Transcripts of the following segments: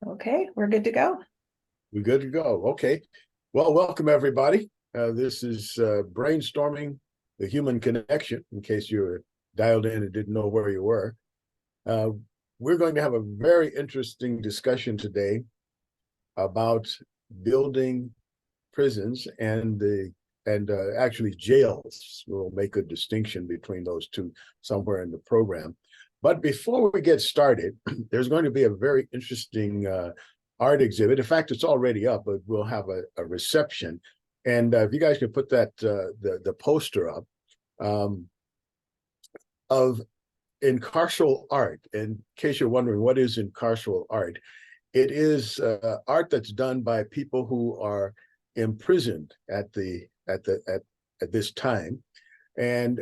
Okay, we're good to go. We're good to go. Okay. Well, welcome everybody. This is Brainstorming the Human Connection, in case you were dialed in and didn't know where you were. We're going to have a very interesting discussion today about building prisons and actually jails. We'll make a distinction between those two somewhere in the program. But before we get started, there's going to be a very interesting art exhibit. In fact, it's already up, but we'll have a reception. And if you guys could put that the poster up of incarceral art. In case you're wondering what is incarceral art, it is art that's done by people who are imprisoned at this time, and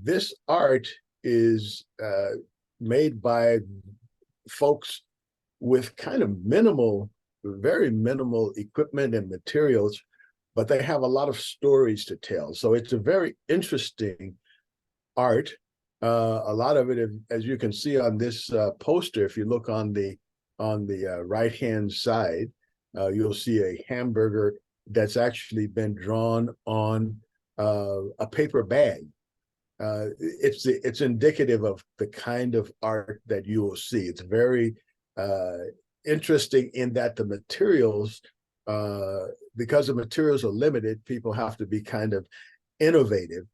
this art is made by folks with kind of very minimal equipment and materials, but they have a lot of stories to tell. So it's a very interesting art. A lot of it, as you can see on this poster, if you look on the right-hand side, you'll see a hamburger that's actually been drawn on a paper bag. It's indicative of the kind of art that you will see. It's very interesting in that the materials, because the materials are limited, people have to be kind of innovative.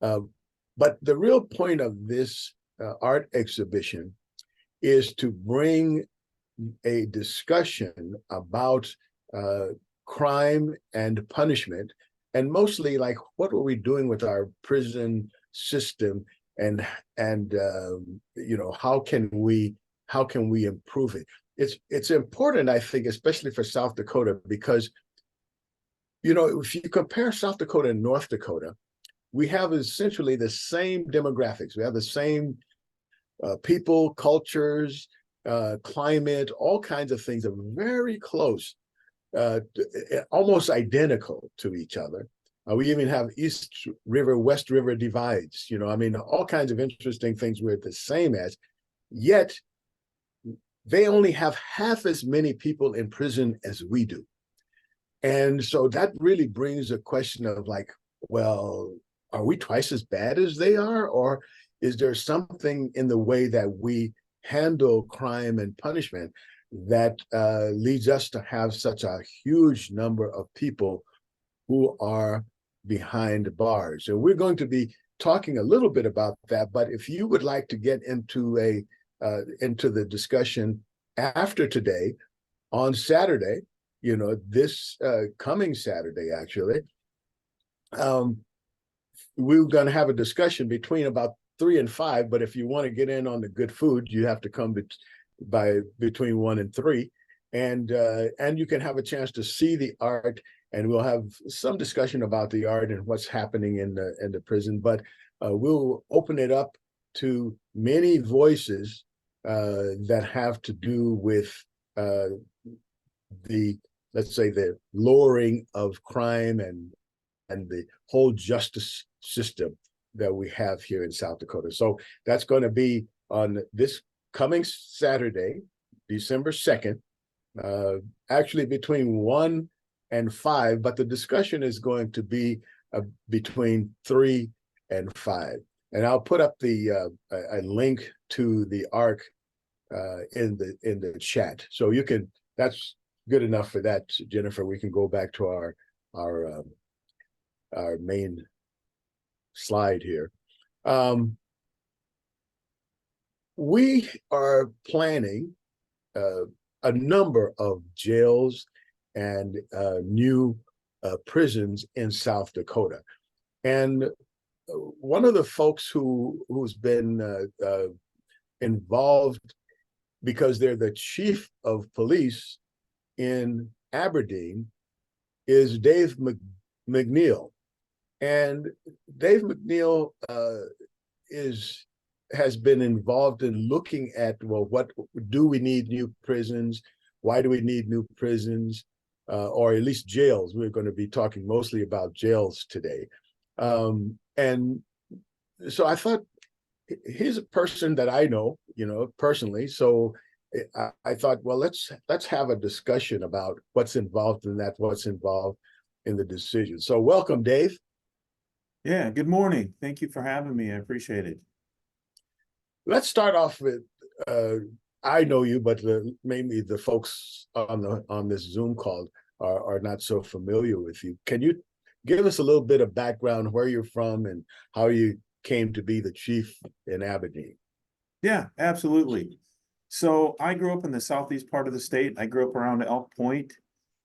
But the real point of this art exhibition is to bring a discussion about crime and punishment, and mostly like what are we doing with our prison system, and how can we improve it. It's important, I think, especially for South Dakota, because if you compare South Dakota and North Dakota, we have essentially the same demographics. We have the same people, cultures, climate, all kinds of things are very close, almost identical to each other. We even have East River, West River divides, all kinds of interesting things we're the same as, yet they only have half as many people in prison as we do. And so that really brings a question of like, well, are we twice as bad as they are? Or is there something in the way that we handle crime and punishment that leads us to have such a huge number of people who are behind bars? And we're going to be talking a little bit about that. But if you would like to get into the discussion after today, on Saturday, this coming Saturday, actually, we're going to have a discussion between about 3 and 5. But if you want to get in on the good food, you have to come between 1 and 3, and you can have a chance to see the art, and we'll have some discussion about the art and what's happening in the prison. But we'll open it up to many voices that have to do with let's say, the lowering of crime and the whole justice system that we have here in South Dakota. So that's going to be on this coming Saturday, December 2nd, actually between 1 and 5, but the discussion is going to be between 3 and 5. And I'll put up a link to the art in the chat. So you can, that's good enough for that, Jennifer. We can go back to our main slide here. We are planning a number of jails and new prisons in South Dakota. And one of the folks who's been involved, because they're the chief of police in Aberdeen, is Dave McNeil. And Dave McNeil has been involved in looking at, well, what do we need new prisons? Why do we need new prisons? Or at least jails. We're going to be talking mostly about jails today. And so I thought, here's a person that I know, personally. So I thought, well, let's have a discussion about what's involved in that, what's involved in the decision. So welcome, Dave. Yeah, good morning. Thank you for having me. I appreciate it. Let's start off with, I know you, but maybe the folks on this Zoom call are not so familiar with you. Can you give us a little bit of background, where you're from and how you came to be the chief in Aberdeen? Yeah, absolutely. So I grew up in the southeast part of the state. I grew up around Elk Point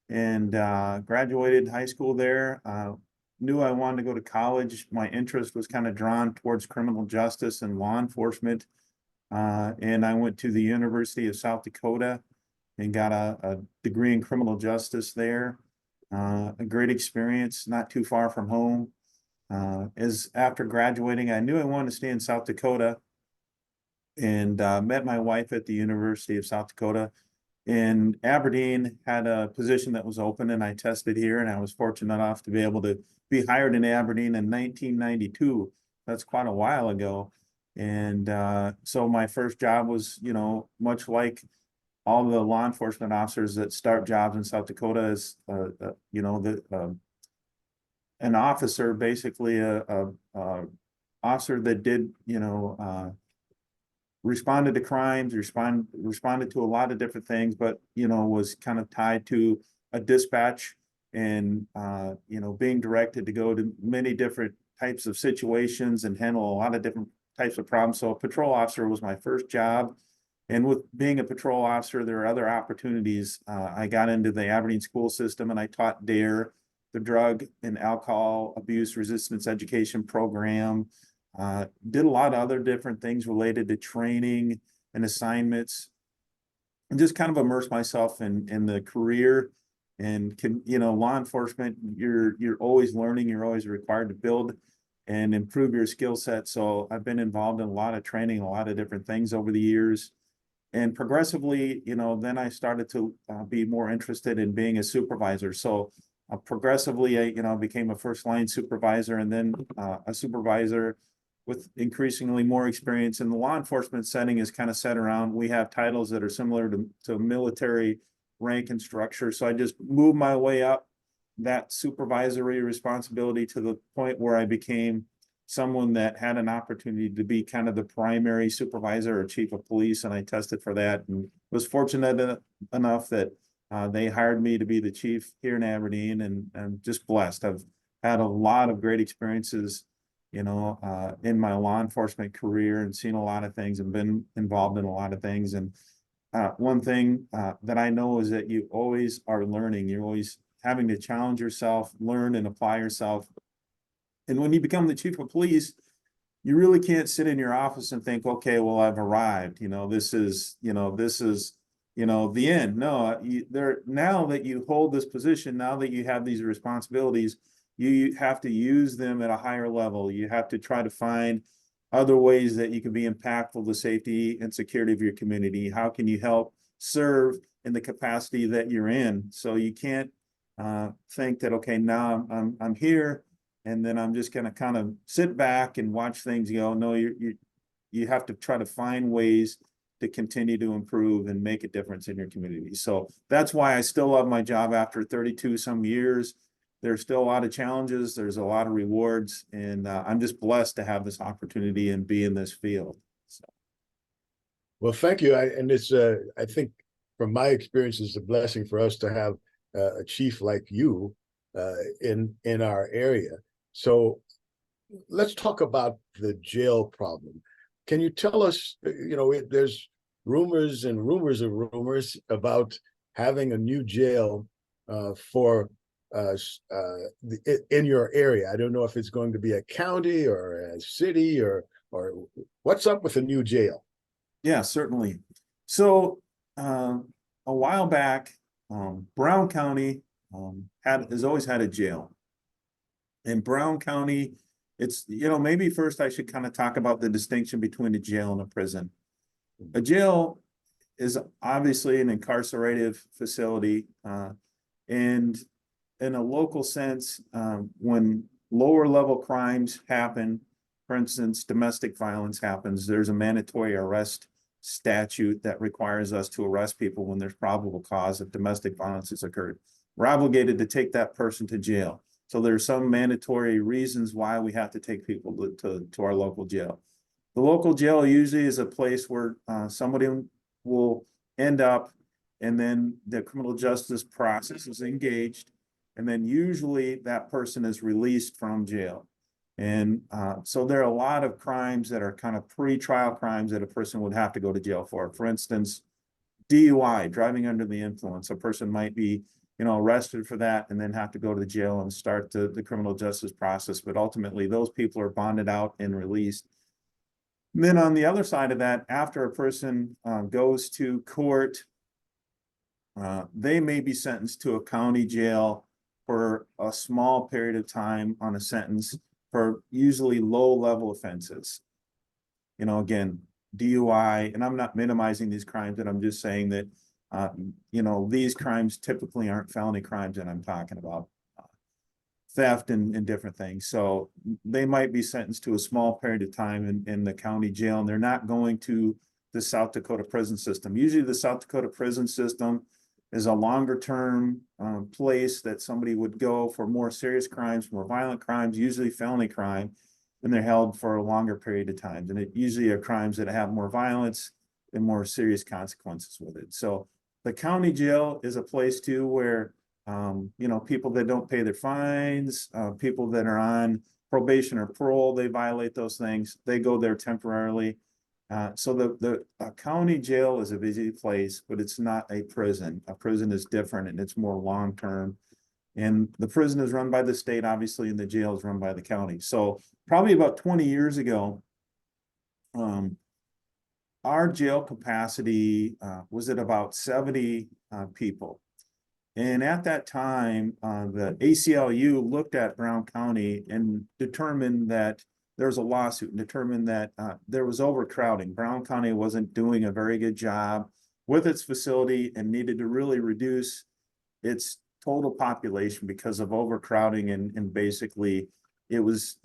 and graduated high school there. Knew I wanted to go to college. My interest was kind of drawn towards criminal justice and law enforcement. And I went to the University of South Dakota and got a degree in criminal justice there. A great experience, not too far from home. As after graduating, I knew I wanted to stay in South Dakota, and met my wife at the University of South Dakota. And Aberdeen had a position that was open, and I tested here, and I was fortunate enough to be able to be hired in Aberdeen in 1992. That's quite a while ago. And so my first job was, much like all the law enforcement officers that start jobs in South Dakota, as an officer, basically a officer that did, responded to crimes, responded to a lot of different things, but, was kind of tied to a dispatch and, being directed to go to many different types of situations and handle a lot of different types of problems. So a patrol officer was my first job. And with being a patrol officer, there are other opportunities. I got into the Aberdeen school system and I taught DARE, the Drug and Alcohol Abuse Resistance Education Program. Did a lot of other different things related to training and assignments, and just kind of immersed myself in the career. And law enforcement, you're always learning, you're always required to build and improve your skill set. So I've been involved in a lot of training, a lot of different things over the years. And progressively, then I started to be more interested in being a supervisor. So progressively, I became a first line supervisor, and then a supervisor with increasingly more experience. In the law enforcement setting is kind of set around, we have titles that are similar to military rank and structure. So I just moved my way up that supervisory responsibility to the point where I became someone that had an opportunity to be kind of the primary supervisor or chief of police. And I tested for that and was fortunate enough that they hired me to be the chief here in Aberdeen, and I'm just blessed. I've had a lot of great experiences, in my law enforcement career, and seen a lot of things and been involved in a lot of things. And one thing that I know is that you always are learning. You're always having to challenge yourself, learn and apply yourself. And when you become the chief of police, you really can't sit in your office and think, okay, well, I've arrived. This is the end. No, now that you hold this position, now that you have these responsibilities, you have to use them at a higher level. You have to try to find other ways that you can be impactful to the safety and security of your community. How can you help serve in the capacity that you're in? So you can't think that, okay, now I'm here, and then I'm just going to kind of sit back and watch things go. No, you have to try to find ways to continue to improve and make a difference in your community. So that's why I still love my job after 32 some years. There's still a lot of challenges. There's a lot of rewards, and I'm just blessed to have this opportunity and be in this field. So. Well, thank you. I think from my experience, it's a blessing for us to have a chief like you in our area. So let's talk about the jail problem. Can you tell us, there's rumors and rumors of rumors about having a new jail for in your area. I don't know if it's going to be a county or a city or what's up with the new jail. Yeah, certainly. So a while back, Brown County has always had a jail. In Brown County, it's, maybe first I should kind of talk about the distinction between a jail and a prison. A jail is obviously an incarcerated facility, and in a local sense, when lower level crimes happen, for instance, domestic violence happens, there's a mandatory arrest statute that requires us to arrest people when there's probable cause of domestic violence has occurred. We're obligated to take that person to jail. So there's some mandatory reasons why we have to take people to our local jail. The local jail usually is a place where somebody will end up, and then the criminal justice process is engaged, and then usually that person is released from jail. And so there are a lot of crimes that are kind of pre-trial crimes that a person would have to go to jail for. For instance, DUI, driving under the influence. A person might be, arrested for that and then have to go to jail and start the criminal justice process. But ultimately, those people are bonded out and released. And then on the other side of that, after a person goes to court, they may be sentenced to a county jail for a small period of time on a sentence for usually low-level offenses. Again, DUI, and I'm not minimizing these crimes, and I'm just saying that, these crimes typically aren't felony crimes that I'm talking about. Theft and different things. So they might be sentenced to a small period of time in the county jail, and they're not going to the South Dakota prison system. Usually the South Dakota prison system is a longer term place that somebody would go for more serious crimes, more violent crimes, usually felony crime, and they're held for a longer period of time. And it usually are crimes that have more violence and more serious consequences with it. So the county jail is a place too where people that don't pay their fines, people that are on probation or parole, they violate those things, they go there temporarily. So the county jail is a busy place, but it's not a prison. A prison is different and it's more long-term. And the prison is run by the state, obviously, and the jail is run by the county. So probably about 20 years ago, our jail capacity was at about 70 people. And at that time, the ACLU looked at Brown County and determined that there was a lawsuit and determined that there was overcrowding. Brown County wasn't doing a very good job with its facility and needed to really reduce its total population because of overcrowding, and basically it was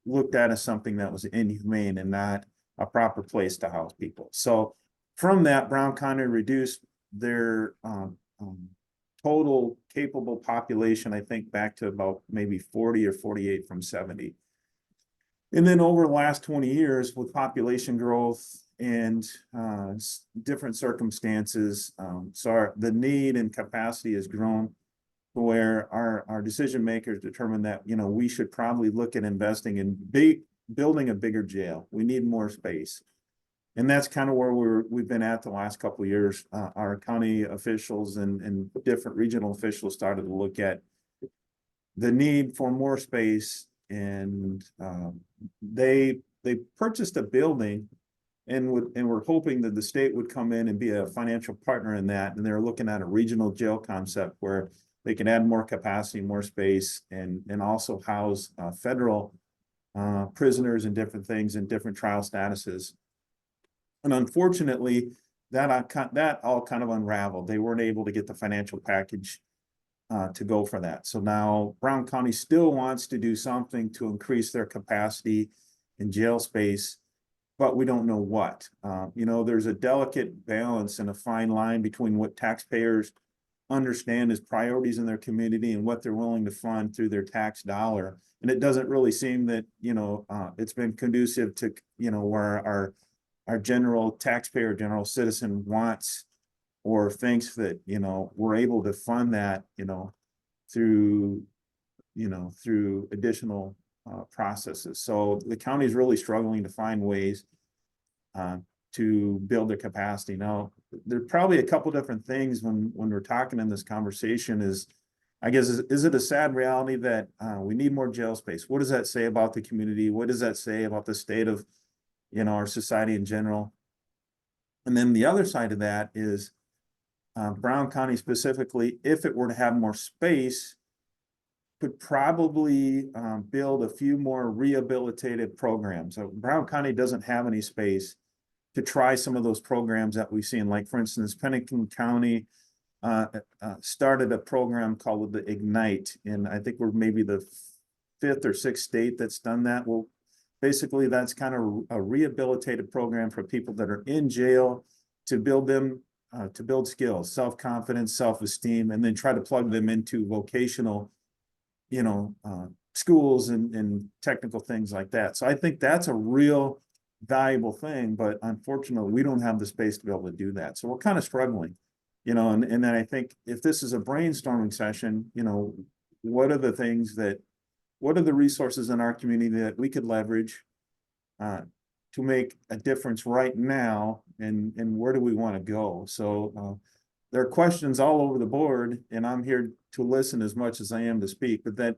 looked at as something that was inhumane and not a proper place to house people. So from that, Brown County reduced their total capable population, I think, back to about maybe 40 or 48 from 70. And then over the last 20 years, with population growth and different circumstances, the need and capacity has grown to where our decision makers determined that we should probably look at investing in building a bigger jail. We need more space. And that's kind of where we've been at the last couple of years. Our county officials and different regional officials started to look at the need for more space, and they purchased a building and were hoping that the state would come in and be a financial partner in that. And they're looking at a regional jail concept where they can add more capacity, more space, and also house federal prisoners and different things in different trial statuses. And unfortunately, that all kind of unraveled. They weren't able to get the financial package to go for that. So now Brown County still wants to do something to increase their capacity in jail space, but we don't know what. There's a delicate balance and a fine line between what taxpayers understand as priorities in their community and what they're willing to fund through their tax dollar. And it doesn't really seem that, it's been conducive to, where our general taxpayer, general citizen wants or thinks that, we're able to fund that, through additional processes. So the county is really struggling to find ways to build their capacity. Now, there's probably a couple different things when we're talking in this conversation is, I guess, is it a sad reality that we need more jail space? What does that say about the community? What does that say about the state of, our society in general? And then the other side of that is Brown County specifically, if it were to have more space, could probably build a few more rehabilitative programs. So Brown County doesn't have any space to try some of those programs that we've seen. Like, for instance, Pennington County started a program called the Ignite, and I think we're maybe the fifth or sixth state that's done that. Well, basically that's kind of a rehabilitative program for people that are in jail to build them, to build skills, self-confidence, self-esteem, and then try to plug them into vocational, schools and technical things like that. So I think that's a real valuable thing, but unfortunately we don't have the space to be able to do that. So we're kind of struggling, and then I think if this is a brainstorming session, what are the resources in our community that we could leverage to make a difference right now, and where do we want to go? So there are questions all over the board, and I'm here to listen as much as I am to speak, but that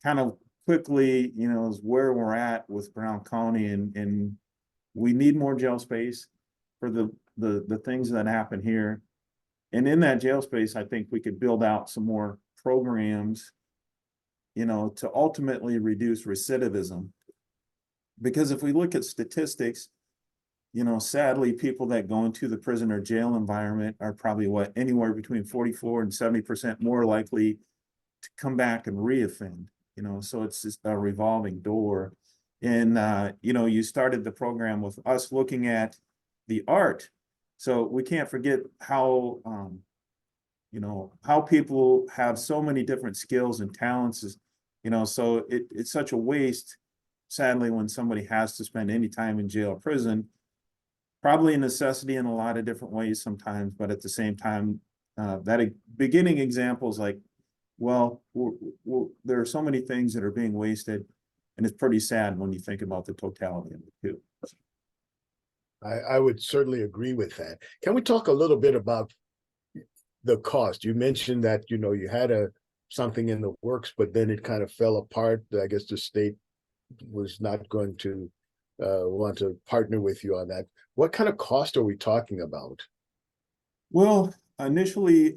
kind of quickly, is where we're at with Brown County, and we need more jail space for the things that happen here. And in that jail space, I think we could build out some more programs, to ultimately reduce recidivism. Because if we look at statistics, sadly, people that go into the prison or jail environment are probably anywhere between 44 and 70% more likely to come back and reoffend, so it's just a revolving door. And, you started the program with us looking at the art. So we can't forget how, how people have so many different skills and talents, so it's such a waste, sadly, when somebody has to spend any time in jail or prison. Probably a necessity in a lot of different ways sometimes, but at the same time, that beginning examples like, well, there are so many things that are being wasted, and it's pretty sad when you think about the totality of it too. I would certainly agree with that. Can we talk a little bit about the cost? You mentioned that, you had something in the works, but then it kind of fell apart. I guess the state was not going to want to partner with you on that. What kind of cost are we talking about? Well, initially,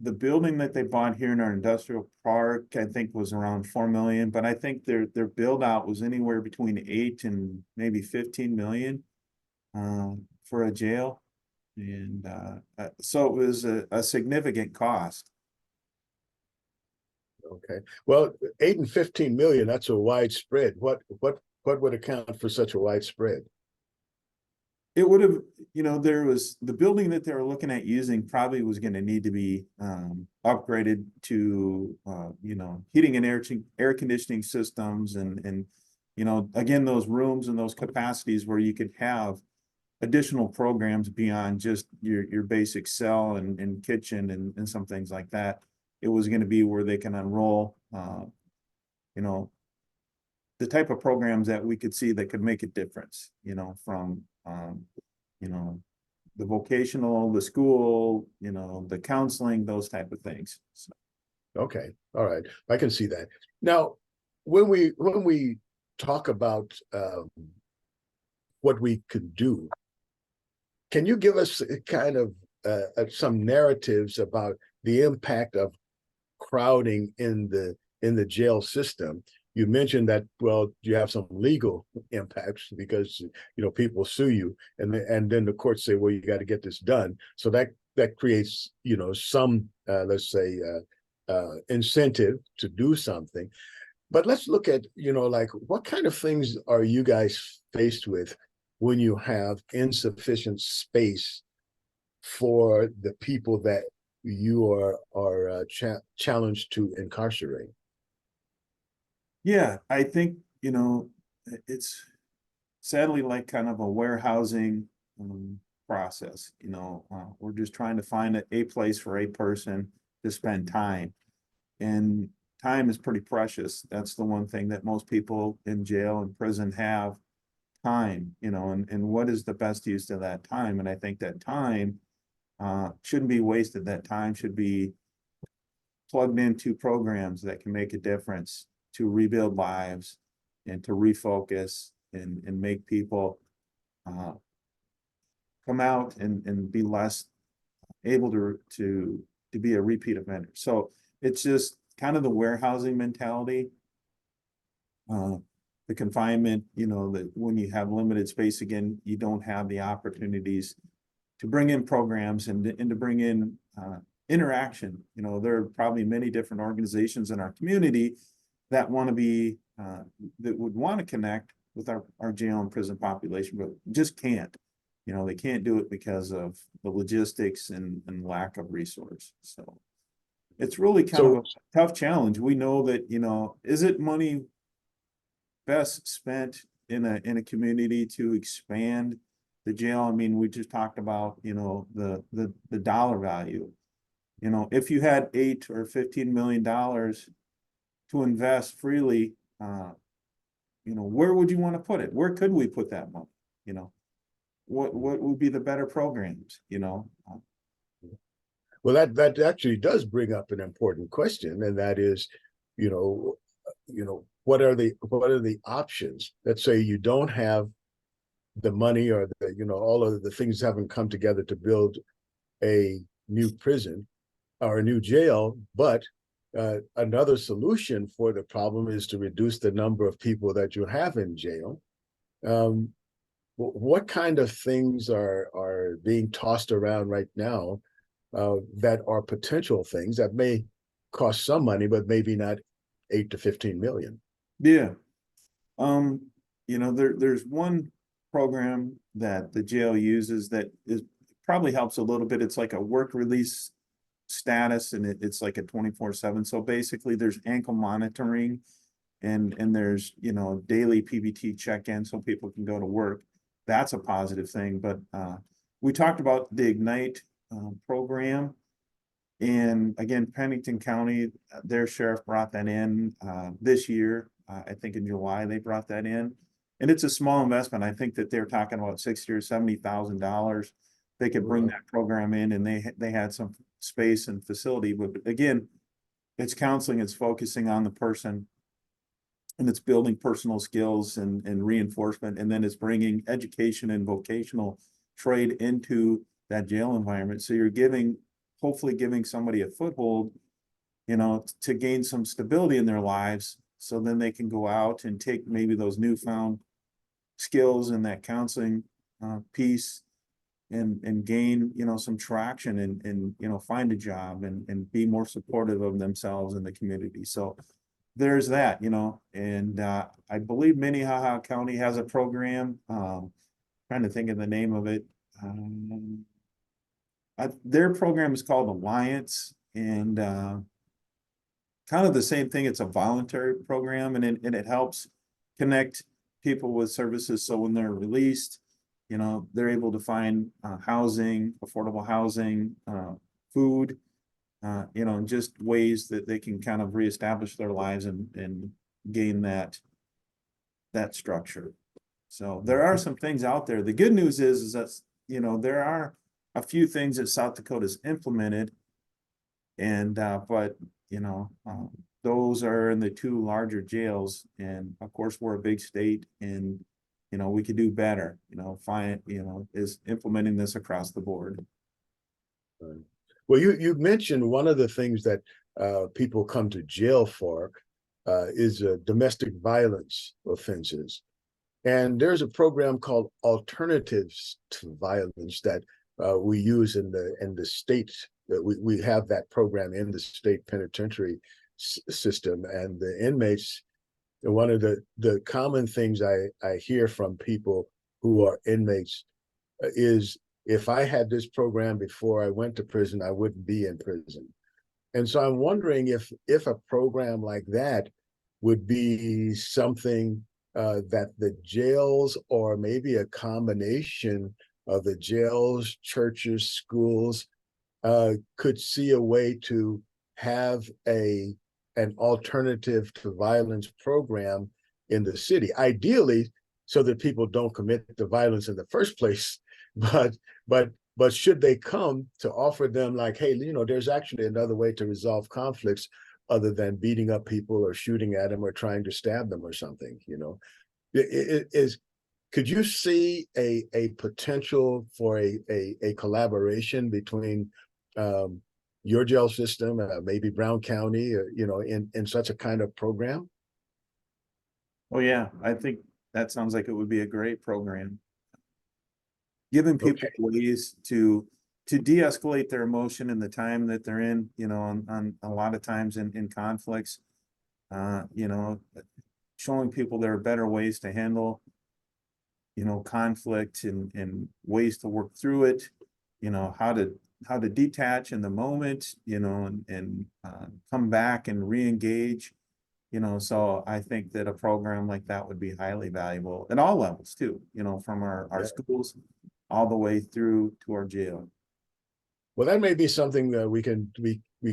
the building that they bought here in our industrial park, I think, was around $4 million, but I think their build out was anywhere between 8 and maybe 15 million for a jail. And so it was a significant cost. Okay. Well, 8 and 15 million, that's a wide spread. What would account for such a wide spread? It would have, there was the building that they were looking at using probably was going to need to be upgraded to, heating and air conditioning systems, and again, those rooms and those capacities where you could have additional programs beyond just your basic cell and kitchen and some things like that. It was going to be where they can enroll, the type of programs that we could see that could make a difference, from, the vocational, the school, the counseling, those type of things. So. Okay. All right. I can see that. Now, when we talk about what we could do, can you give us kind of some narratives about the impact of crowding in the jail system? You mentioned that, well, you have some legal impacts because, people sue you, and then the courts say, well, you got to get this done. So that creates, some, let's say, incentive to do something. But let's look at, like, what kind of things are you guys faced with when you have insufficient space for the people that you are challenged to incarcerate? Yeah, I think, it's sadly like kind of a warehousing process. We're just trying to find a place for a person to spend time, and time is pretty precious. That's the one thing that most people in jail and prison have, time, and what is the best use of that time? And I think that time shouldn't be wasted. That time should be plugged into programs that can make a difference to rebuild lives and to refocus and make people come out and be less able to be a repeat offender. So it's just kind of the warehousing mentality, the confinement, that when you have limited space, again, you don't have the opportunities to bring in programs and to bring in interaction. There are probably many different organizations in our community that want to be, that would want to connect with our jail and prison population, but just can't. You know, they can't do it because of the logistics and lack of resource. So it's really kind of So, a tough challenge. We know that, you know, is it money best spent in a community to expand the jail? I mean, we just talked about, you know, the dollar value. You know, if you had $8 or $15 million to invest freely, you know, where would you want to put it? Where could we put that money? You know, what would be the better programs, you know? well, that actually does bring up an important question, and that is, you know, what are the options? Let's say you don't have the money or the, you know, all of the things haven't come together to build a new prison or a new jail, but another solution for the problem is to reduce the number of people that you have in jail. What kind of things are being tossed around right now that are potential things that may cost some money, but maybe not 8 to 15 million? Yeah. You know, there's one program that the jail uses that is probably helps a little bit. It's like a work release status, and it's like a 24/7. So basically there's ankle monitoring and there's, you know, daily PBT check-in so people can go to work. That's a positive thing. But we talked about the Ignite program. And again, Pennington County, their sheriff brought that in this year. I think in July they brought that in. And it's a small investment. I think that they're talking about $60,000 or $70,000. They could bring that program in, and they had some space and facility. But again, it's counseling, it's focusing on the person, and it's building personal skills and reinforcement, and then it's bringing education and vocational trade into that jail environment. So you're hopefully giving somebody a foothold, you know, to gain some stability in their lives, so then they can go out and take maybe those newfound skills and that counseling piece and gain, you know, some traction and you know, find a job and be more supportive of themselves and the community. So there's that, you know. And I believe Minnehaha County has a program. Trying to think of the name of it. Their program is called Alliance, and kind of the same thing. It's a voluntary program, and it helps connect people with services. So when they're released, you know, they're able to find housing, affordable housing, food, you know, and just ways that they can kind of reestablish their lives and gain that structure. So there are some things out there. The good news is that, you know, there are a few things that South Dakota's implemented, and but you know, those are in the two larger jails, and of course we're a big state, and you know, we could do better. You know, is implementing this across the board. Well, you mentioned one of the things that people come to jail for is domestic violence offenses. And there's a program called Alternatives to Violence that we use in the state. We have that program in the state penitentiary system, and the inmates. One of the common things I hear from people who are inmates is, if I had this program before I went to prison, I wouldn't be in prison. And so I'm wondering if a program like that would be something that the jails, or maybe a combination of the jails, churches, schools, could see a way to have an alternative to violence program in the city, ideally so that people don't commit the violence in the first place. But should they come, to offer them like, hey, you know, there's actually another way to resolve conflicts other than beating up people or shooting at them or trying to stab them or something, you know. Could you see a potential for a collaboration between your jail system, maybe Brown County, you know, in such a kind of program? Oh yeah, I think that sounds like it would be a great program. Giving people ways to de-escalate their emotion in the time that they're in, you know, on a lot of times in conflicts. you know, showing people there are better ways to handle, you know, conflict and ways to work through it, you know, how to detach in the moment, you know, and come back and re-engage, you know. So I think that a program like that would be highly valuable at all levels too, you know, from our Yeah. schools all the way through to our jail. Well, that may be something that we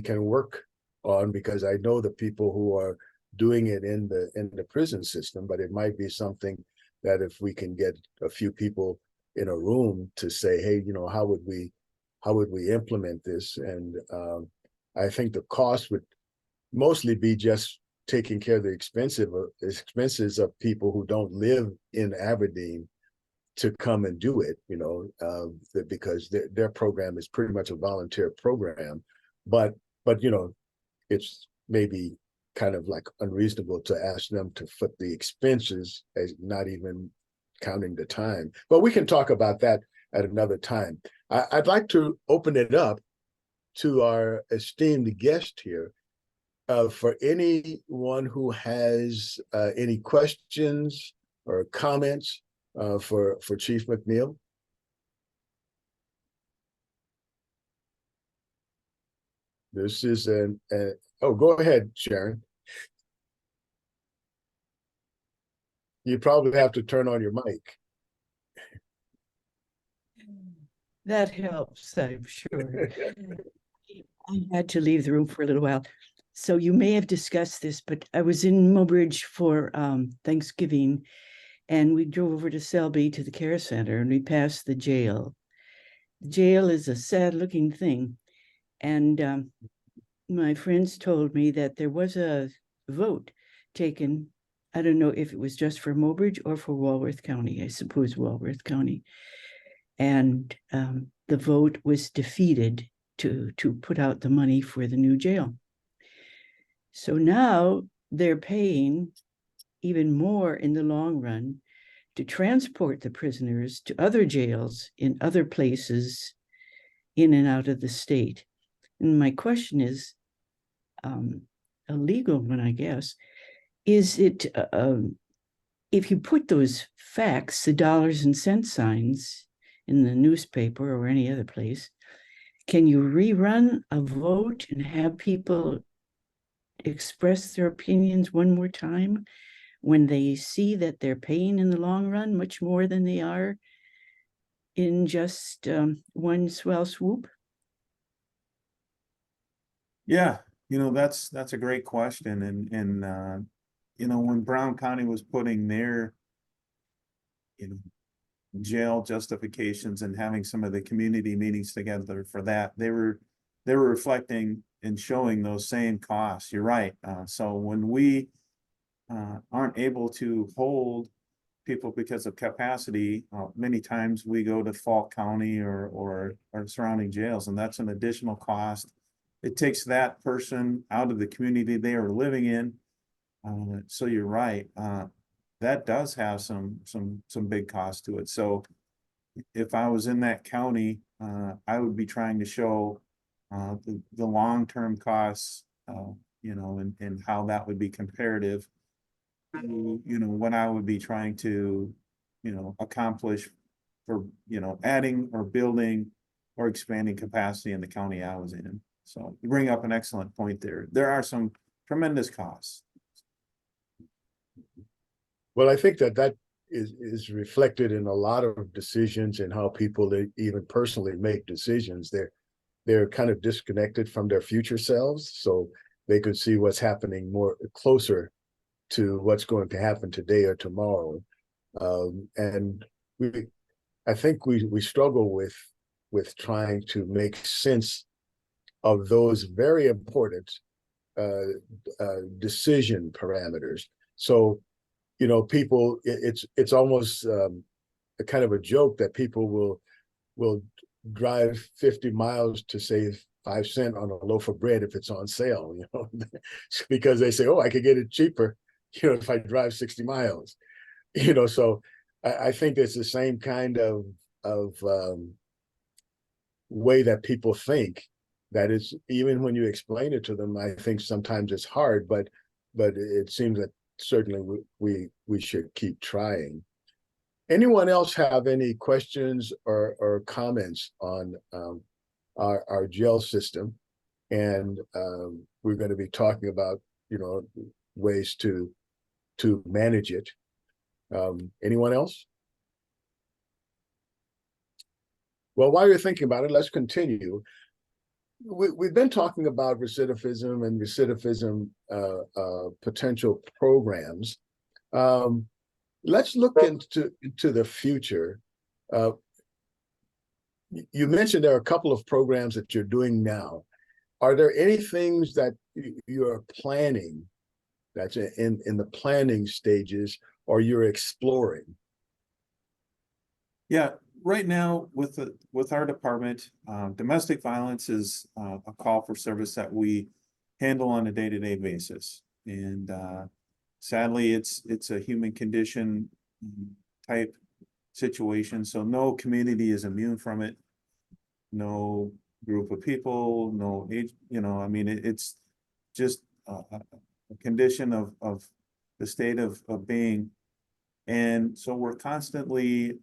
can work on, because I know the people who are doing it in the prison system, but it might be something that if we can get a few people in a room to say, hey, you know, how would we implement this? And I think the cost would mostly be just taking care of the expenses of people who don't live in Aberdeen to come and do it, you know, because their program is pretty much a volunteer program, but you know, it's maybe kind of like unreasonable to ask them to foot the expenses as not even counting the time. But we can talk about that at another time. I'd like to open it up to our esteemed guest here, for anyone who has any questions or comments for Chief McNeil. This is oh, go ahead, Sharon. You probably have to turn on your mic. That helps, I'm sure. I had to leave the room for a little while. So you may have discussed this, but I was in Mobridge for Thanksgiving, and we drove over to Selby to the care center, and we passed the jail. The jail is a sad-looking thing. And my friends told me that there was a vote taken. I don't know if it was just for Mobridge or for Walworth County. I suppose Walworth County. And the vote was defeated to put out the money for the new jail. So now they're paying even more in the long run to transport the prisoners to other jails in other places in and out of the state. And my question is, a legal one, I guess, is it, if you put those facts, the dollars and cent signs in the newspaper or any other place, can you rerun a vote and have people express their opinions one more time when they see that they're paying in the long run much more than they are in just one swell swoop? Yeah, you know, that's a great question. And you know, when Brown County was putting their, you know, jail justifications and having some of the community meetings together for that, they were reflecting and showing those same costs. You're right. So when we aren't able to hold people because of capacity, many times we go to Falk County or surrounding jails, and that's an additional cost. It takes that person out of the community they are living in. So you're right. That does have some big cost to it. So if I was in that county, I would be trying to show the long-term costs, you know, and how that would be comparative to, you know, what I would be trying to, you know, accomplish for, you know, adding or building or expanding capacity in the county I was in. So you bring up an excellent point there. There are some tremendous costs. Well, I think that is reflected in a lot of decisions and how people even personally make decisions. They're kind of disconnected from their future selves, so they could see what's happening more closer to what's going to happen today or tomorrow. And I think we struggle with trying to make sense of those very important decision parameters. So, you know, people, it's almost a kind of a joke that people will drive 50 miles to save 5 cents on a loaf of bread if it's on sale, you know, because they say, oh, I could get it cheaper, you know, if I drive 60 miles, you know. So I think it's the same kind of way that people think. That is, even when you explain it to them, I think sometimes it's hard, but but it seems that certainly we should keep trying. Anyone else have any questions or comments on our jail system? And we're going to be talking about, ways to manage it. Anyone else? Well, while you're thinking about it, let's continue. We've been talking about recidivism and recidivism potential programs. Let's look into the future. You mentioned there are a couple of programs that you're doing now. Are there any things that you're planning that's in the planning stages or you're exploring? Yeah, right now with our department, domestic violence is a call for service that we handle on a day-to-day basis. And sadly, it's a human condition type situation. So no community is immune from it. No group of people, no age, I mean, it's just a condition of the state of being. And so we're constantly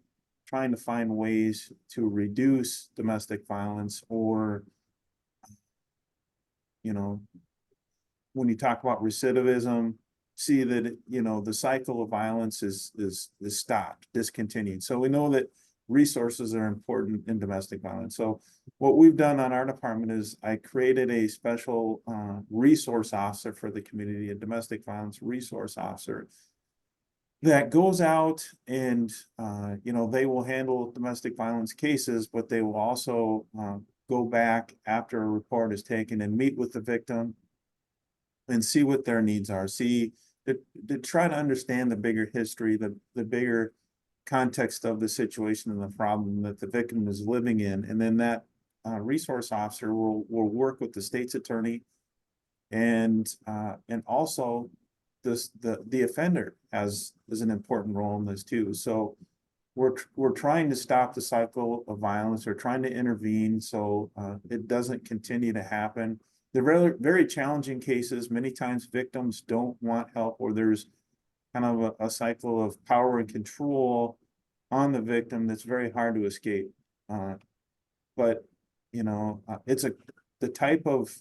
trying to find ways to reduce domestic violence, or, when you talk about recidivism, see that, the cycle of violence is stopped, discontinued. So we know that resources are important in domestic violence. So what we've done on our department is I created a special resource officer for the community, a domestic violence resource officer that goes out and, they will handle domestic violence cases, but they will also go back after a report is taken and meet with the victim and see what their needs are, to try to understand the bigger history, the bigger context of the situation and the problem that the victim is living in. And then that resource officer will work with the state's attorney, and also the offender is an important role in this too. So we're trying to stop the cycle of violence, or trying to intervene so it doesn't continue to happen. They're very, very challenging cases. Many times victims don't want help, or there's kind of a cycle of power and control on the victim that's very hard to escape. But it's the type of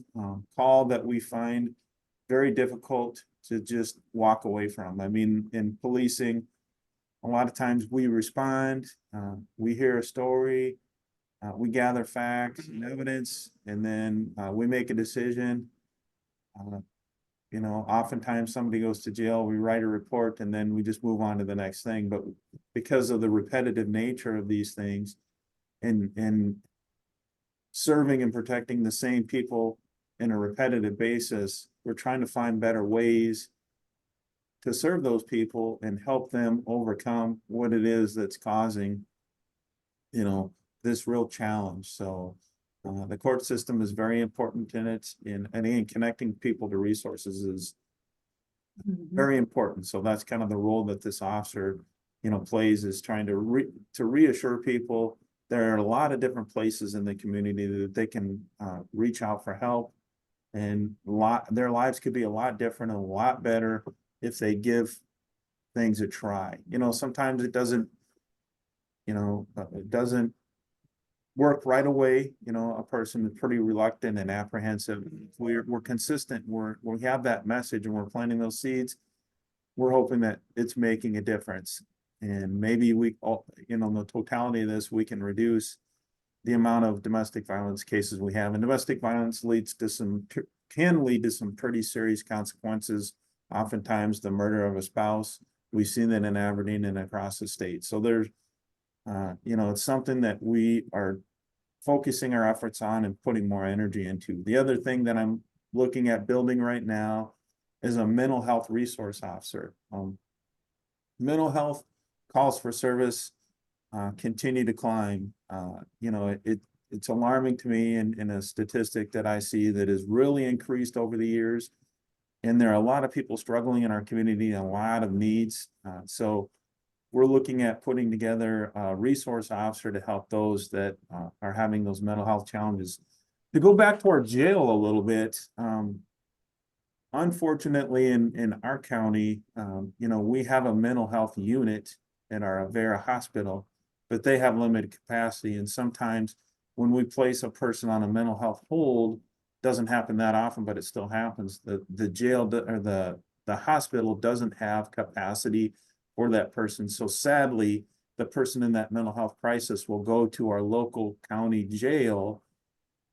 call that we find very difficult to just walk away from. I mean, in policing, a lot of times we respond, we hear a story, we gather facts and evidence, and then we make a decision. Oftentimes somebody goes to jail, we write a report, and then we just move on to the next thing. But because of the repetitive nature of these things, and serving and protecting the same people in a repetitive basis, we're trying to find better ways to serve those people and help them overcome what it is that's causing, this real challenge. So the court system is very important in it, and connecting people to resources is very important. So that's kind of the role that this officer, plays, is trying to reassure people there are a lot of different places in the community that they can reach out for help, and their lives could be a lot different and a lot better if they give things a try. Sometimes it doesn't work right away. A person is pretty reluctant and apprehensive. We're consistent. We have that message, and we're planting those seeds. We're hoping that it's making a difference, and maybe the totality of this, we can reduce the amount of domestic violence cases we have. And domestic violence can lead to some pretty serious consequences. Oftentimes the murder of a spouse. We've seen that in Aberdeen and across the state. So there's, it's something that we are focusing our efforts on and putting more energy into. The other thing that I'm looking at building right now is a mental health resource officer. Mental health calls for service continue to climb. It's alarming to me in a statistic that I see that has really increased over the years. And there are a lot of people struggling in our community, and a lot of needs. So we're looking at putting together a resource officer to help those that are having those mental health challenges. To go back to our jail a little bit, on unfortunately, in our county, you know, we have a mental health unit in our Avera hospital, but they have limited capacity. And sometimes when we place a person on a mental health hold, doesn't happen that often, but it still happens. The jail or the hospital doesn't have capacity for that person. So sadly, the person in that mental health crisis will go to our local county jail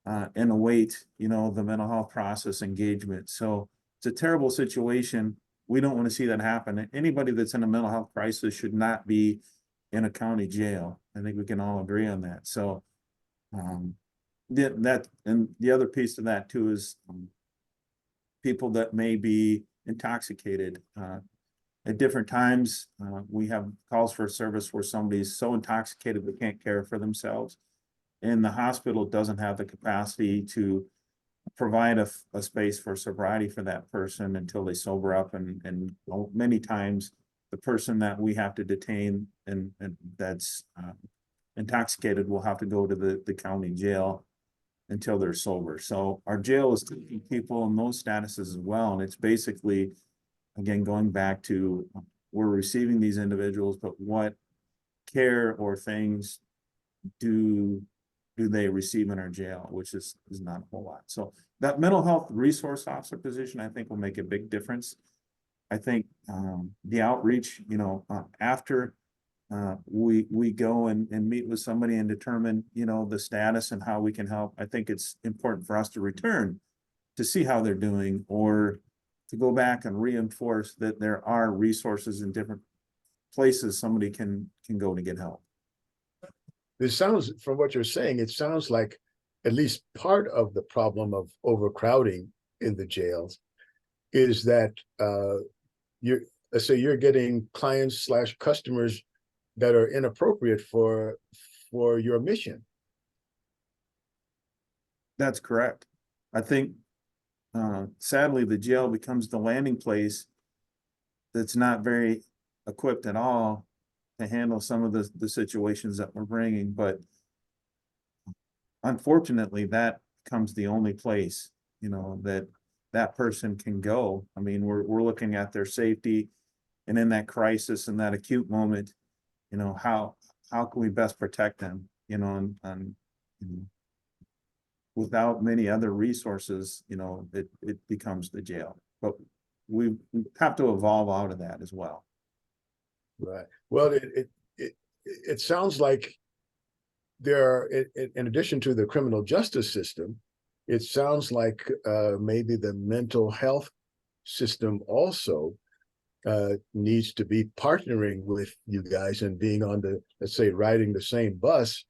and await, you know, the mental health process engagement. So it's a terrible situation. We don't want to see that happen. Anybody that's in a mental health crisis should not be in a county jail. I think we can all agree on that. So that and the other piece to that too is people that may be intoxicated. At different times, we have calls for service where somebody's so intoxicated they can't care for themselves. And the hospital doesn't have the capacity to provide a space for sobriety for that person until they sober up. And many times the person that we have to detain and that's intoxicated will have to go to the county jail until they're sober. So our jail is taking people in those statuses as well. And it's basically, again, going back to we're receiving these individuals, but what care or things do they receive in our jail, which is not a whole lot. So that mental health resource officer position, I think, will make a big difference. I think the outreach, you know, after we go and meet with somebody and determine, you know, the status and how we can help. I think it's important for us to return to see how they're doing, or to go back and reinforce that there are resources in different places somebody can go to get help. This sounds, from what you're saying, it sounds like at least part of the problem of overcrowding in the jails is that let's say you're getting clients / customers that are inappropriate for your mission. That's correct. I think sadly the jail becomes the landing place that's not very equipped at all to handle some of the situations that we're bringing. But unfortunately, that becomes the only place, you know, that person can go. I mean, we're looking at their safety, and in that crisis, in that acute moment, you know, how can we best protect them, you know, and without many other resources, you know, it becomes the jail. But we have to evolve out of that as well. Right. Well, it sounds like there are, in addition to the criminal justice system, it sounds like maybe the mental health system also needs to be partnering with you guys and being on the, let's say, riding the same bus.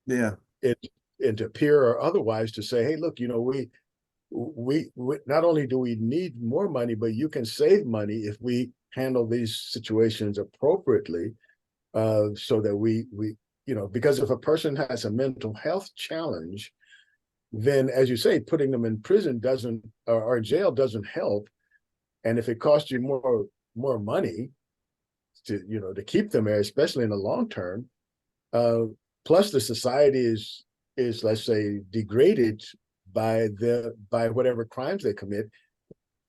Yeah. And to peer or otherwise to say, hey, look, you know, we not only do we need more money, but you can save money if we handle these situations appropriately, so that we you know, because if a person has a mental health challenge, then, as you say, putting them in prison doesn't, or jail doesn't help. And if it costs you more money to, you know, to keep them there, especially in the long term, plus the society is let's say degraded by whatever crimes they commit,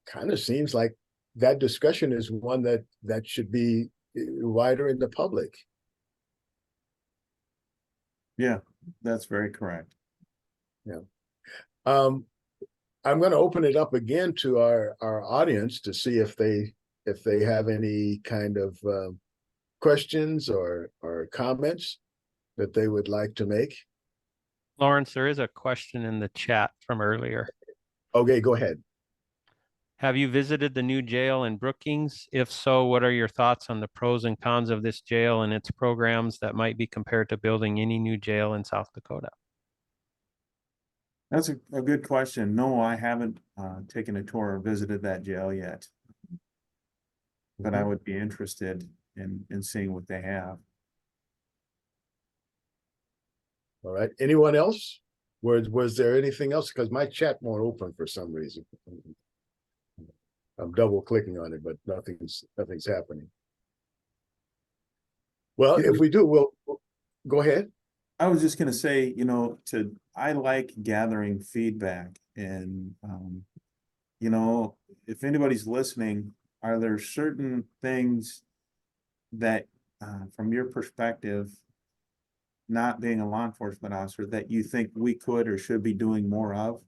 kind of seems like that discussion is one that should be wider in the public. Yeah, that's very correct. Yeah. I'm going to open it up again to our audience to see if they have any kind of questions or comments that they would like to make. Lawrence, there is a question in the chat from earlier. Okay, go ahead. Have you visited the new jail in Brookings? If so, what are your thoughts on the pros and cons of this jail and its programs that might be compared to building any new jail in South Dakota? That's a good question. No, I haven't taken a tour or visited that jail yet, but I would be interested in seeing what they have. All right. Anyone else? Was there anything else? Because my chat won't open for some reason. I'm double clicking on it, but nothing's happening. Well, if we do, we'll go ahead. I was just going to say, you know, I like gathering feedback and, you know, if anybody's listening, are there certain things that, from your perspective, not being a law enforcement officer, that you think we could or should be doing more of?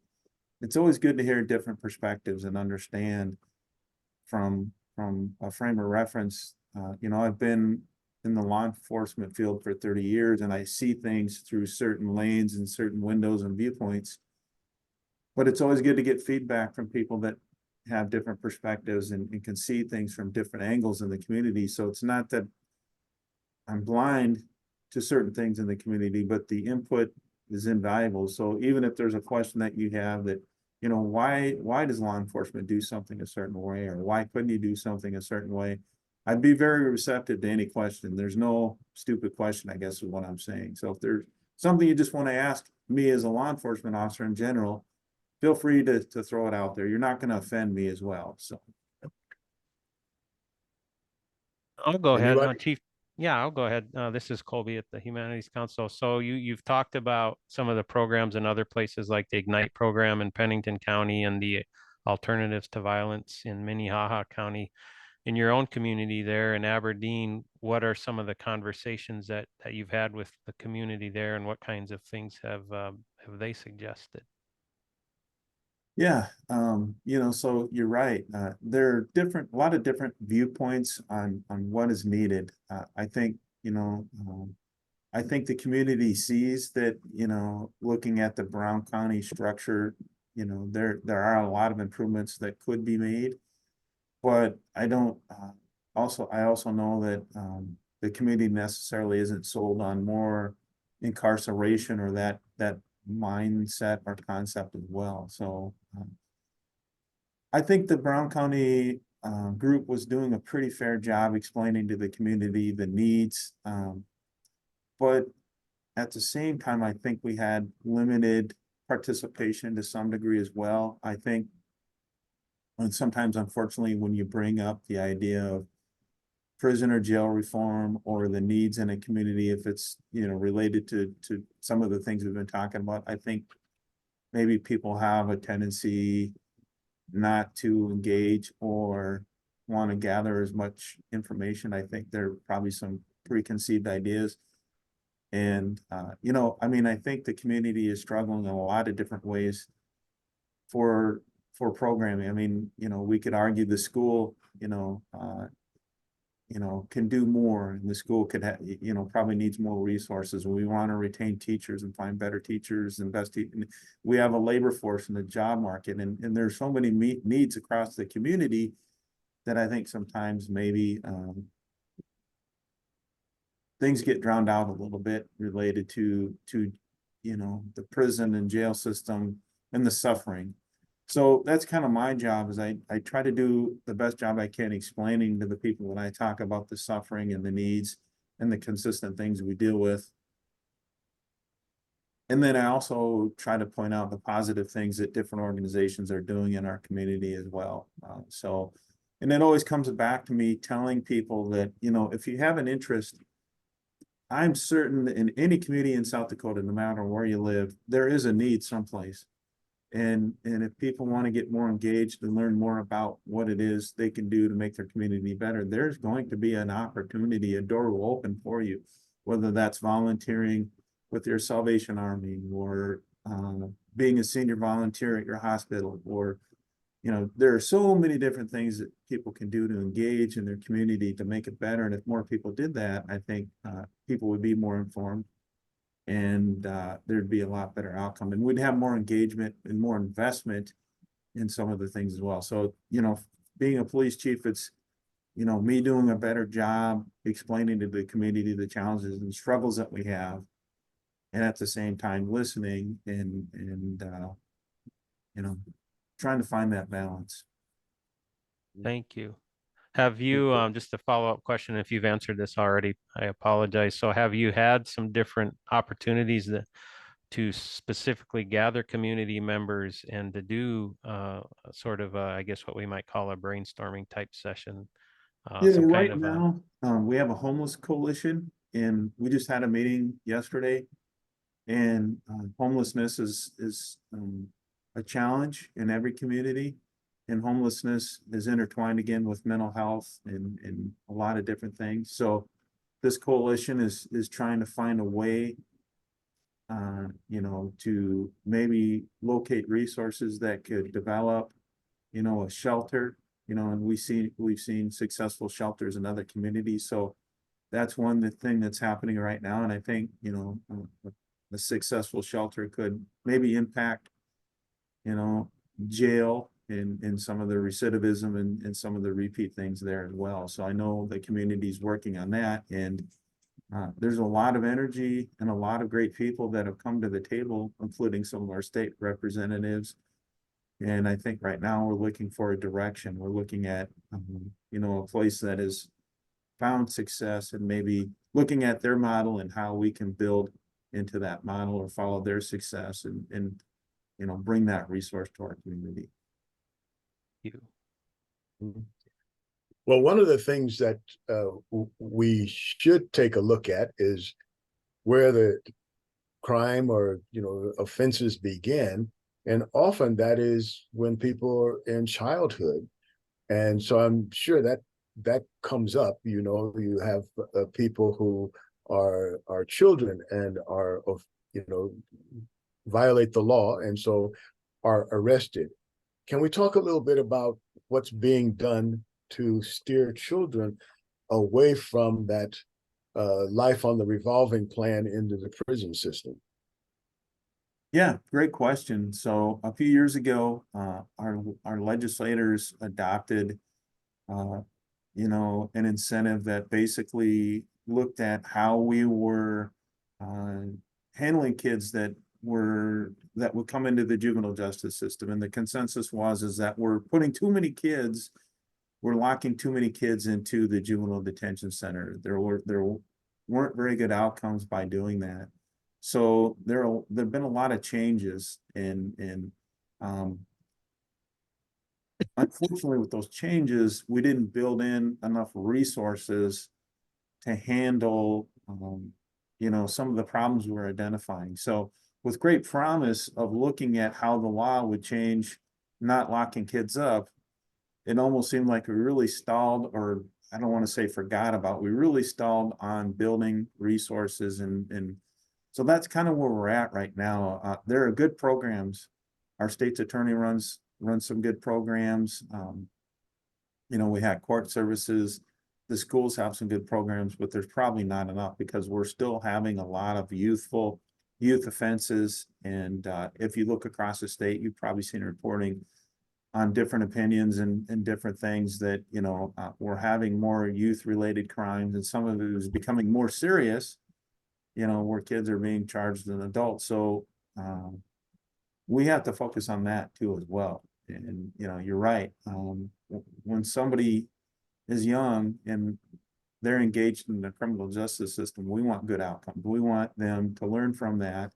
It's always good to hear different perspectives and understand from a frame of reference. You know, I've been in the law enforcement field for 30 years and I see things through certain lanes and certain windows and viewpoints. But it's always good to get feedback from people that have different perspectives and can see things from different angles in the community. So it's not that I'm blind to certain things in the community, but the input is invaluable. So even if there's a question that you have that, you know, why does law enforcement do something a certain way, or why couldn't you do something a certain way? I'd be very receptive to any question. There's no stupid question, I guess is what I'm saying. So if there's something you just want to ask me as a law enforcement officer in general, feel free to throw it out there. You're not going to offend me as well. So I'll go ahead, Anybody? Chief. Yeah, I'll go ahead. This is Colby at the Humanities Council. So you've talked about some of the programs in other places like the Ignite program in Pennington County and the Alternatives to Violence in Minnehaha County. In your own community there in Aberdeen, what are some of the conversations that you've had with the community there, and what kinds of things have they suggested? yeah, you know, so you're right. There are a lot of different viewpoints on what is needed. I think, you know, I think the community sees that, you know, looking at the Brown County structure, you know, there are a lot of improvements that could be made, but I don't. I also know that the community necessarily isn't sold on more incarceration or that mindset or concept as well. So I think the Brown County group was doing a pretty fair job explaining to the community the needs. But at the same time, I think we had limited participation to some degree as well. I think, and sometimes, unfortunately, when you bring up the idea of prison or jail reform or the needs in a community, if it's, you know, related to some of the things we've been talking about, I think maybe people have a tendency not to engage or want to gather as much information. I think there are probably some preconceived ideas. And, you know, I mean, I think the community is struggling in a lot of different ways for programming. I mean, you know, we could argue the school, you know, can do more, and the school could have, you know, probably needs more resources. We want to retain teachers and find better teachers and best teachers. We have a labor force in the job market, and there's so many needs across the community that I think sometimes maybe things get drowned out a little bit related to you know, the prison and jail system and the suffering. So that's kind of my job, is I try to do the best job I can explaining to the people when I talk about the suffering and the needs and the consistent things we deal with. And then I also try to point out the positive things that different organizations are doing in our community as well. And it always comes back to me telling people that, you know, if you have an interest, I'm certain that in any community in South Dakota, no matter where you live, there is a need someplace. And if people want to get more engaged and learn more about what it is they can do to make their community better, there's going to be an opportunity, a door will open for you, whether that's volunteering with your Salvation Army, or being a senior volunteer at your hospital, or, you know, there are so many different things that people can do to engage in their community to make it better. And if more people did that, I think people would be more informed, and there'd be a lot better outcome, and we'd have more engagement and more investment in some of the things as well. So, you know, being a police chief, it's, you know, me doing a better job explaining to the community the challenges and struggles that we have, and at the same time listening and you know, trying to find that balance. Thank you. Have you, just a follow-up question, if you've answered this already, I apologize. So have you had some different opportunities to specifically gather community members and to do sort of, I guess what we might call a brainstorming type session? Yeah, Some right kind of now, we have a homeless coalition, and we just had a meeting yesterday. And homelessness is a challenge in every community. and homelessness is intertwined again with mental health and a lot of different things. So this coalition is trying to find a way, you know, to maybe locate resources that could develop, you know, a shelter, you know, and we've seen successful shelters in other communities. So that's the thing that's happening right now. And I think, you know, a successful shelter could maybe impact, you know, jail and some of the recidivism and some of the repeat things there as well. So I know the community's working on that, and there's a lot of energy and a lot of great people that have come to the table, including some of our state representatives. And I think right now we're looking for a direction. We're looking at, you know, a place that has found success and maybe looking at their model and how we can build into that model or follow their success and you know, bring that resource to our community. You. Well, one of the things that we should take a look at is where the crime or, you know, offenses begin. And often that is when people are in childhood. And so I'm sure that comes up. You know, you have people who are children and are, you know, violate the law and so are arrested. Can we talk a little bit about what's being done to steer children away from that life on the revolving plan into the prison system? Yeah, great question. So a few years ago, our legislators adopted, you know, an incentive that basically looked at how we were handling kids that would come into the juvenile justice system. And the consensus is that we're putting too many kids, we're locking too many kids into the juvenile detention center. There weren't very good outcomes by doing that. So there've been a lot of changes and unfortunately with those changes, we didn't build in enough resources to handle you know, some of the problems we're identifying. So with great promise of looking at how the law would change, not locking kids up, it almost seemed like we really stalled, or I don't want to say forgot about, we really stalled on building resources. And so that's kind of where we're at right now. There are good programs. Our state's attorney runs some good programs. You know, we had court services. The schools have some good programs, but there's probably not enough because we're still having a lot of youth offenses. And if you look across the state, you've probably seen reporting on different opinions and different things that, you know, we're having more youth related crimes, and some of it is becoming more serious, you know, where kids are being charged as adults. So we have to focus on that too as well. And you know, you're right. When somebody is young and they're engaged in the criminal justice system, we want good outcomes. We want them to learn from that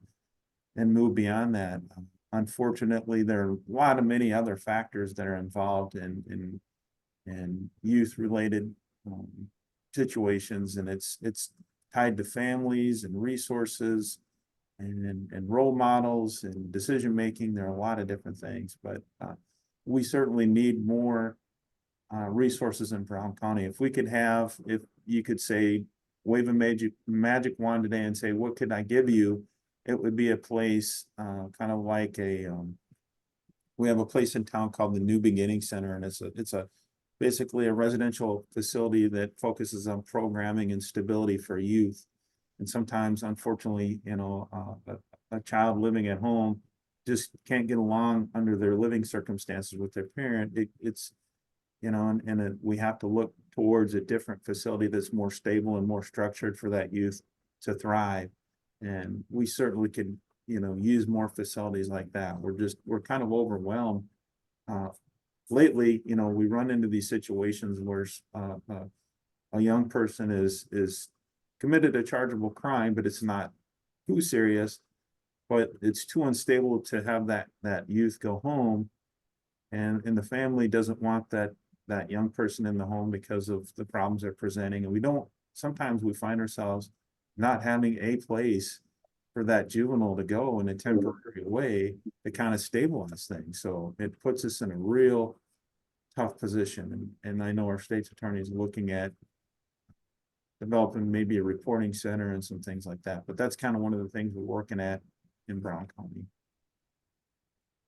and move beyond that. Unfortunately, there are a lot of many other factors that are involved in youth-related situations, and it's tied to families and resources and role models and decision making. There are a lot of different things, but we certainly need more resources in Brown County. If you could say, wave a magic wand today and say, what could I give you? It would be a place kind of like we have a place in town called the New Beginning Center, and it's basically a residential facility that focuses on programming and stability for youth. And sometimes, unfortunately, you know, a child living at home just can't get along under their living circumstances with their parent. It's you know, we have to look towards a different facility that's more stable and more structured for that youth to thrive. And we certainly could, you know, use more facilities like that. We're kind of overwhelmed. Lately, you know, we run into these situations where a young person is committed a chargeable crime, but it's not too serious, but it's too unstable to have that youth go home. And the family doesn't want that young person in the home because of the problems they're presenting. And sometimes we find ourselves not having a place for that juvenile to go in a temporary way to kind of stabilize things. So it puts us in a real tough position, and I know our state's attorney is looking at developing maybe a reporting center and some things like that, but that's kind of one of the things we're working at in Brown County.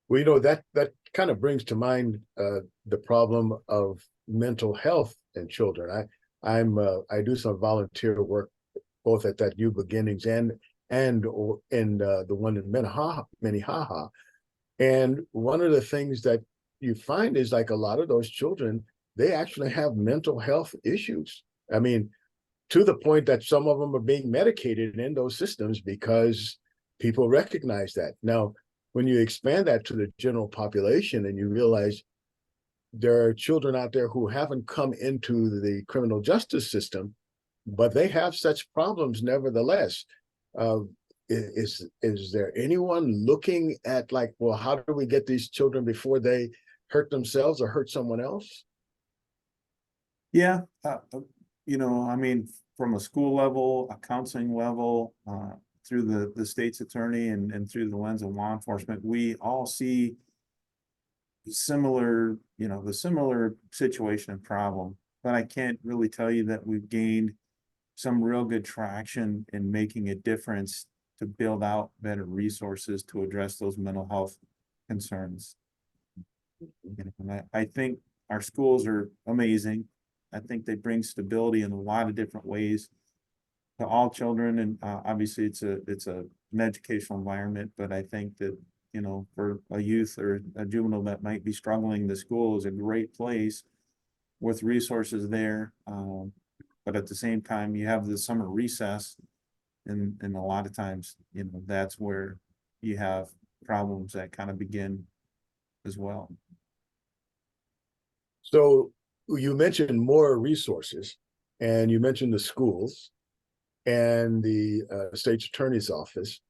Well, that kind of brings to mind the problem of mental health in children. I do some volunteer work both at that New Beginnings and in the one in Minnehaha. And one of the things that you find is like a lot of those children, they actually have mental health issues. I mean, to the point that some of them are being medicated in those systems because people recognize that. Now, when you expand that to the general population and you realize there are children out there who haven't come into the criminal justice system, but they have such problems nevertheless. Is there anyone looking at like, well, how do we get these children before they hurt themselves or hurt someone else? Yeah, I mean, from a school level, a counseling level, through the state's attorney and through the lens of law enforcement, we all see similar, the similar situation and problem, but I can't really tell you that we've gained some real good traction in making a difference to build out better resources to address those mental health concerns. And I think our schools are amazing. I think they bring stability in a lot of different ways to all children, and obviously it's an educational environment, but I think that, for a youth or a juvenile that might be struggling, the school is a great place with resources there. But at the same time, you have the summer recess, and a lot of times, that's where you have problems that kind of begin as well. So you mentioned more resources, and you mentioned the schools and the state's attorney's office.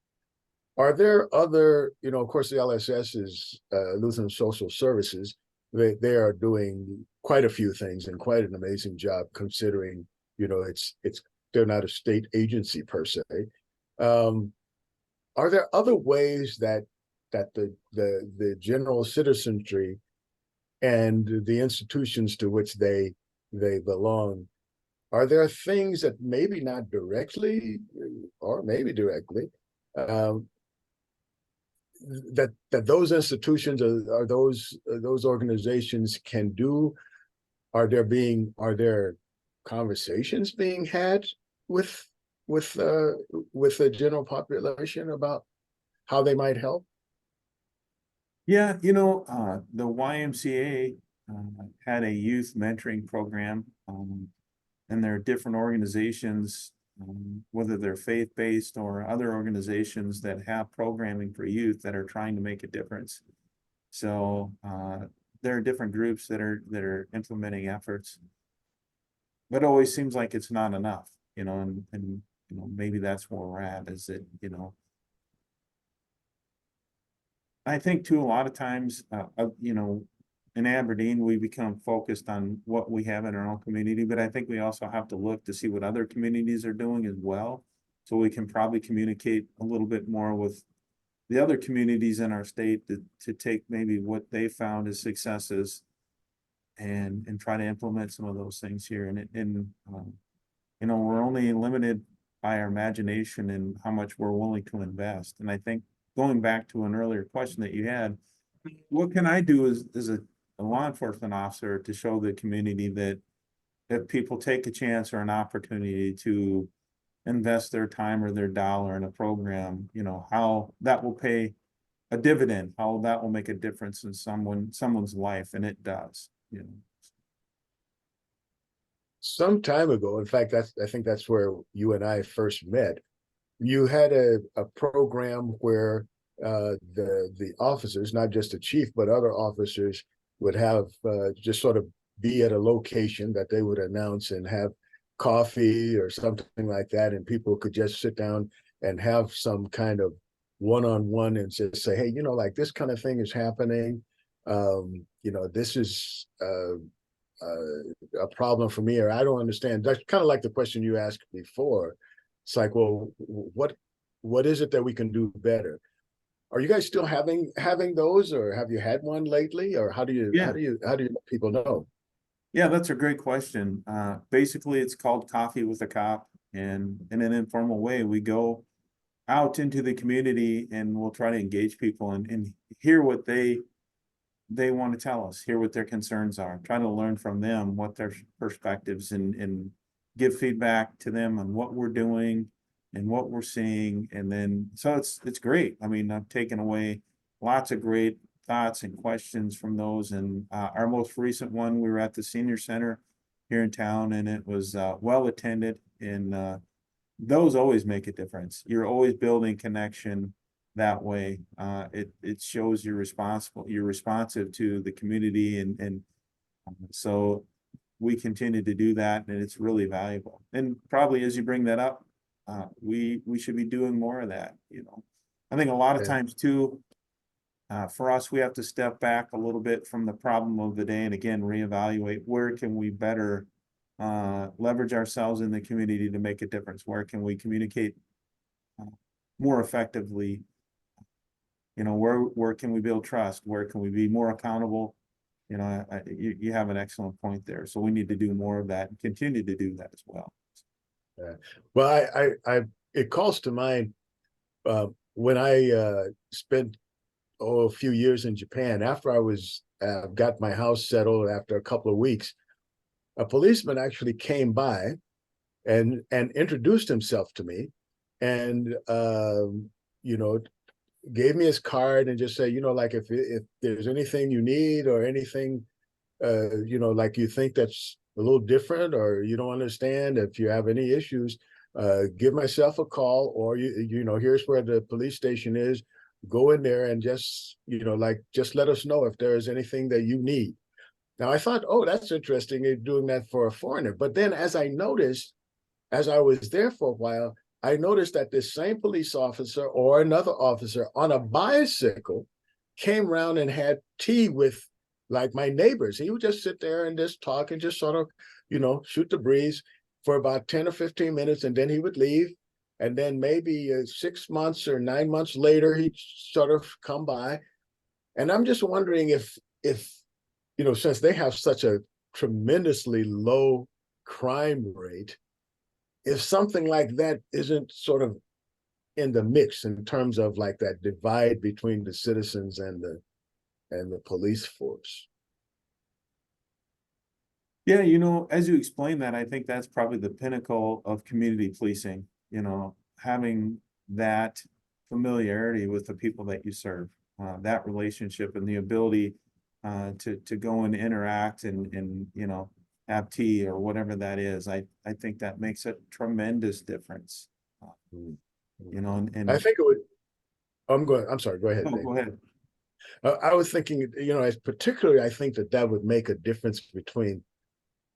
Are there other, of course, the LSS is Lutheran Social Services. They are doing quite a few things and quite an amazing job considering, they're not a state agency per se. Are there other ways that the general citizenry and the institutions to which they belong, are there things that maybe not directly or maybe directly that those institutions or those organizations can do? Are there conversations being had with the general population about how they might help? Yeah, the YMCA had a youth mentoring program, and there are different organizations, whether they're faith-based or other organizations that have programming for youth that are trying to make a difference. So there are different groups that are implementing efforts, but it always seems like it's not enough, and maybe that's where we're at, is that, I think too, a lot of times, in Aberdeen, we become focused on what we have in our own community, but I think we also have to look to see what other communities are doing as well. So we can probably communicate a little bit more with the other communities in our state to take maybe what they found as successes and try to implement some of those things here. And we're only limited by our imagination and how much we're willing to invest. And I think, going back to an earlier question that you had, what can I do as a law enforcement officer to show the community that if people take a chance or an opportunity to invest their time or their dollar in a program, how that will pay a dividend, how that will make a difference in someone's life, and it does. Some time ago, in fact, I think that's where you and I first met. You had a program where the officers, not just the chief, but other officers would have just sort of be at a location that they would announce and have coffee or something like that, and people could just sit down and have some kind of one-on-one and just say, hey, like this kind of thing is happening. This is a problem for me, or I don't understand. That's kind of like the question you asked before. It's like, well, what is it that we can do better? Are you guys still having those, or have you had one lately, or how do you Yeah. how do you let people know? Yeah, that's a great question. Basically, it's called Coffee with a Cop, and in an informal way, we go out into the community and we'll try to engage people and hear what they want to tell us, hear what their concerns are, try to learn from them what their perspectives and give feedback to them on what we're doing and what we're seeing. And then, so it's great. I mean, I've taken away lots of great thoughts and questions from those. And our most recent one, we were at the senior center here in town, and it was well attended. And those always make a difference. You're always building connection that way. It shows you're responsive to the community, and so we continue to do that, and it's really valuable. And probably as you bring that up, we should be doing more of that. You know, I think a lot of Yeah. times too, for us, we have to step back a little bit from the problem of the day and again reevaluate where can we better leverage ourselves in the community to make a difference. Where can we communicate more effectively? You know, where can we build trust? Where can we be more accountable? You know, you have an excellent point there. So we need to do more of that and continue to do that as well. Well, I it calls to mind when I spent a few years in Japan. After I was got my house settled, after a couple of weeks, a policeman actually came by and introduced himself to me, and you know, gave me his card and just said, you know, like if there's anything you need or anything, you know, like you think that's a little different or you don't understand, if you have any issues, give myself a call, or you know, here's where the police station is. Go in there and just, you know, like just let us know if there is anything that you need. Now I thought, oh, that's interesting, you're doing that for a foreigner. But then as I noticed, as I was there for a while, I noticed that this same police officer or another officer on a bicycle came around and had tea with like my neighbors. He would just sit there and just talk and just sort of, you know, shoot the breeze for about 10 or 15 minutes, and then he would leave. And then maybe 6 months or 9 months later, he'd sort of come by. And I'm just wondering if, you know, since they have such a tremendously low crime rate, if something like that isn't sort of in the mix in terms of like that divide between the citizens and the police force. Yeah, you know, as you explain that, I think that's probably the pinnacle of community policing, you know, having that familiarity with the people that you serve, that relationship and the ability to go and interact and you know, have tea or whatever that is. I think that makes a tremendous difference. You know, and I think it would. I'm sorry. Go ahead. oh, Dave. go ahead. I was thinking, you know, as particularly, I think that would make a difference between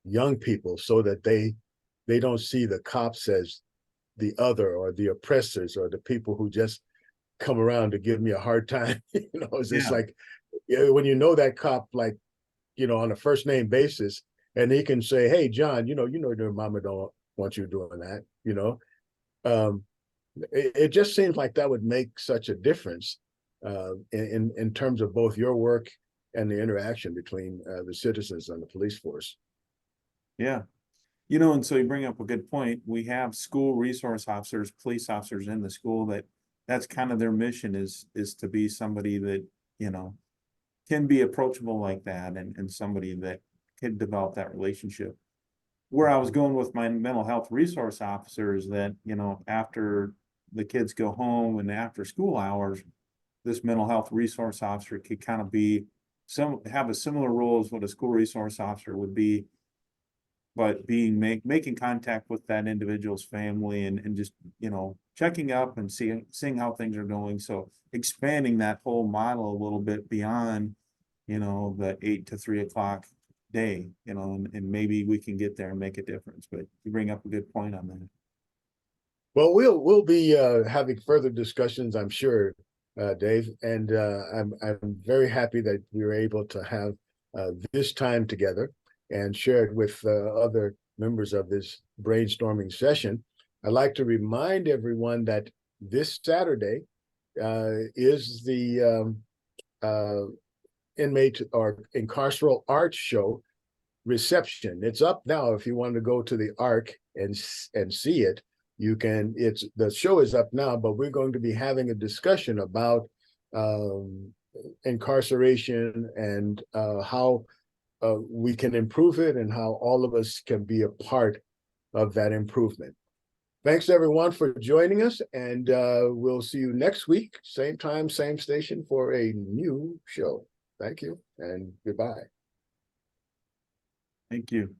young people, so that they don't see the cops as the other or the oppressors or the people who just come around to give me a hard time. You know, it's just Yeah. like, when you know that cop, like, you know, on a first name basis, and he can say, hey, John, you know, your mama don't want you doing that, you know. It just seems like that would make such a difference in terms of both your work and the interaction between the citizens and the police force. Yeah. You know, and so you bring up a good point. We have school resource officers, police officers in the school that's kind of their mission is to be somebody that, you know, can be approachable like that and somebody that can develop that relationship. Where I was going with my mental health resource officer is that, you know, after the kids go home and after school hours, this mental health resource officer could kind of be have a similar role as what a school resource officer would be, but making contact with that individual's family and just, you know, checking up and seeing how things are going. So expanding that whole model a little bit beyond, you know, the 8 to 3 o'clock day, you know, and maybe we can get there and make a difference. But you bring up a good point on that. Well, we'll be having further discussions, I'm sure, Dave, and I'm very happy that we were able to have this time together and share it with other members of this brainstorming session. I'd like to remind everyone that this Saturday, is the inmate or incarceral art show reception. It's up now. If you want to go to the ARC and see it, you can. The show is up now, but we're going to be having a discussion about incarceration and how we can improve it and how all of us can be a part of that improvement. Thanks everyone for joining us, and we'll see you next week, same time, same station for a new show. Thank you and goodbye. Thank you.